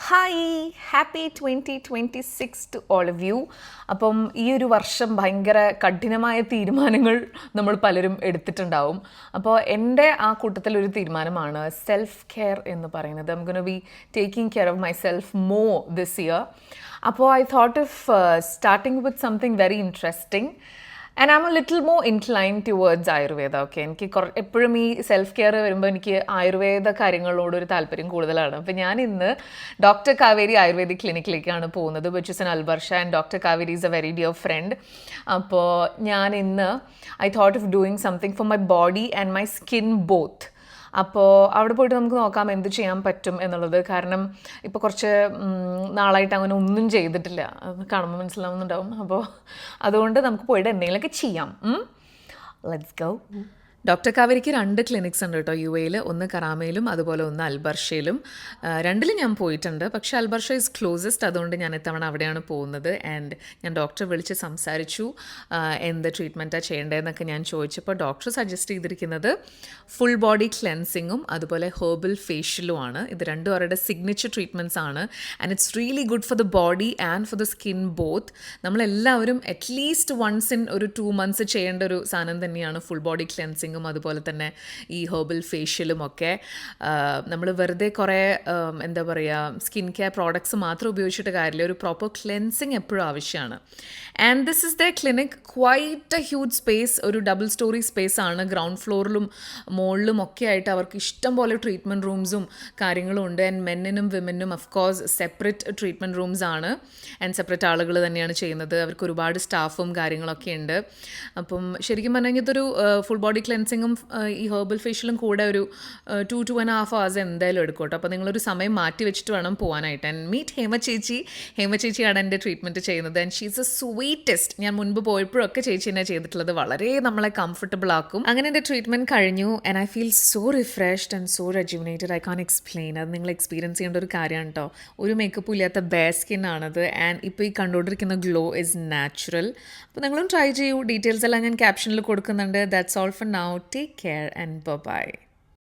Hi happy 2026 to all of you. അപ്പം ഈ ഒരു വർഷം ഭയങ്കര കഠിനമായ തീരുമാനങ്ങൾ നമ്മൾ പലരും എടുത്തിട്ടുണ്ടാവും. അപ്പോൾ എൻ്റെ ആ കൂട്ടത്തിലൊരു തീരുമാനമാണ് സെൽഫ് കെയർ എന്ന് പറയുന്നത്. I am gonna be taking care of myself more this year. അപ്പോൾ I thought of starting with something very interesting. And I am a little more incline towards Ayurveda. Okay, എനിക്ക് എപ്പോഴും ഈ self care വരുമ്പോൾ എനിക്ക് ആയുർവേദ കാര്യങ്ങളോടൊരു താല്പര്യം കൂടുതലാണ്. അപ്പോൾ ഞാൻ ഇന്ന് ഡോക്ടർ കാവേരി ആയുർവേദിക് ക്ലിനിക്കിലേക്കാണ് പോകുന്നത്, which is in Al Barsha. And doctor Kaveri is A very dear friend. അപ്പോൾ ഞാൻ ഇന്ന് I thought of doing something for my body and my skin both. അപ്പോൾ അവിടെ പോയിട്ട് നമുക്ക് നോക്കാം എന്ത് ചെയ്യാൻ പറ്റും എന്നുള്ളത്. കാരണം ഇപ്പോൾ കുറച്ച് നാളായിട്ട് അങ്ങനെ ഒന്നും ചെയ്തിട്ടില്ല, കാണുമ്പോൾ മനസ്സിലാവുന്നുണ്ടാവും. അപ്പോൾ അതുകൊണ്ട് നമുക്ക് പോയിട്ട് എന്തെങ്കിലുമൊക്കെ ചെയ്യാം. Let's go. ഡോക്ടർ കാവേരിക്ക് 2 ക്ലിനിക്സ് ഉണ്ട് കേട്ടോ യു എയിൽ. ഒന്ന് കറാമയിലും അതുപോലെ ഒന്ന് അൽബർഷയിലും. രണ്ടിലും ഞാൻ പോയിട്ടുണ്ട്, പക്ഷേ അൽബർഷ ഇസ് ക്ലോസസ്റ്റ്, അതുകൊണ്ട് ഞാൻ ഇത്തവണ അവിടെയാണ് പോകുന്നത്. ആൻഡ് ഞാൻ ഡോക്ടറെ വിളിച്ച് സംസാരിച്ചു എന്ത് ട്രീറ്റ്മെൻറ്റാണ് ചെയ്യേണ്ടതെന്നൊക്കെ ഞാൻ ചോദിച്ചപ്പോൾ ഡോക്ടർ സജസ്റ്റ് ചെയ്തിരിക്കുന്നത് ഫുൾ ബോഡി ക്ലെൻസിങ്ങും അതുപോലെ ഹെർബൽ ഫേഷ്യലുമാണ്. ഇത് രണ്ടും അവരുടെ സിഗ്നേച്ചർ ട്രീറ്റ്മെൻറ്റ്സ് ആണ്. And it's really good for the body and for the skin both. നമ്മളെല്ലാവരും അറ്റ്ലീസ്റ്റ് വൺസ് ഇൻ ഒരു 2 months ചെയ്യേണ്ട ഒരു സാധനം തന്നെയാണ് ഫുൾ ബോഡി ക്ലെൻസിങ് അതുപോലെ തന്നെ ഈ ഹെർബൽ ഫേഷ്യലും ഒക്കെ. നമ്മൾ വെറുതെ കുറേ എന്താ പറയുക സ്കിൻ കെയർ പ്രോഡക്ട്സ് മാത്രം ഉപയോഗിച്ചിട്ട് കാര്യമില്ല, ഒരു പ്രോപ്പർ ക്ലെൻസിങ് എപ്പോഴും ആവശ്യമാണ്. And this is the clinic, quite A huge space, ഒരു ഡബിൾ സ്റ്റോറി സ്പേസ് ആണ്. ഗ്രൗണ്ട് ഫ്ലോറിലും മുകളിലും ഒക്കെ ആയിട്ട് അവർക്ക് ഇഷ്ടം പോലെ ട്രീറ്റ്മെൻറ്റ് റൂംസും കാര്യങ്ങളും ഉണ്ട്. ആൻഡ് മെന്നിനും വിമനും of course separate treatment rooms ആണ്. ആൻഡ് സെപ്പറേറ്റ് ആളുകൾ തന്നെയാണ് ചെയ്യുന്നത്. അവർക്ക് ഒരുപാട് സ്റ്റാഫും കാര്യങ്ങളൊക്കെ ഉണ്ട്. അപ്പം ശരിക്കും പറഞ്ഞു കഴിഞ്ഞാൽ ഇതൊരു ഫുൾ ബോഡി ക്ലെൻസിങ്ങും ഈ ഹെർബൽ ഫേഷ്യലും കൂടെ ഒരു 2-2.5 hours എന്തായാലും എടുക്കും കേട്ടോ. അപ്പോൾ നിങ്ങളൊരു സമയം മാറ്റി വെച്ചിട്ട് വേണം പോകാനായിട്ട്. ആൻഡ് മീറ്റ് ഹേമ ചേച്ചിയാണ് എൻ്റെ ട്രീറ്റ്മെൻറ്റ് ചെയ്യുന്നത്. And she's A sweetest. ഞാൻ മുൻപ് പോയപ്പോഴൊക്കെ ചേച്ചി തന്നെ ചെയ്തിട്ടുള്ളത്, വളരെ നമ്മളെ കംഫർട്ടബിൾ ആക്കും. അങ്ങനെ എൻ്റെ ട്രീറ്റ്മെൻറ്റ് കഴിഞ്ഞു. And I feel so refreshed and so rejuvenated. I can explain. അത് നിങ്ങൾ എക്സ്പീരിയൻസ് ചെയ്യേണ്ട ഒരു കാര്യമാണ് കേട്ടോ. ഒരു മേക്കപ്പും ഇല്ലാത്ത ബേർ സ്കിൻ ആണത്. ആൻഡ് ഇപ്പോൾ ഈ കണ്ടുകൊണ്ടിരിക്കുന്ന ഗ്ലോ ഇസ് നാച്ചുറൽ. അപ്പോൾ നിങ്ങളും ട്രൈ ചെയ്യൂ. ഡീറ്റെയിൽസ് എല്ലാം ഞാൻ ക്യാപ്ഷനിൽ കൊടുക്കുന്നുണ്ട്. That's all for now. Take care and bye-bye.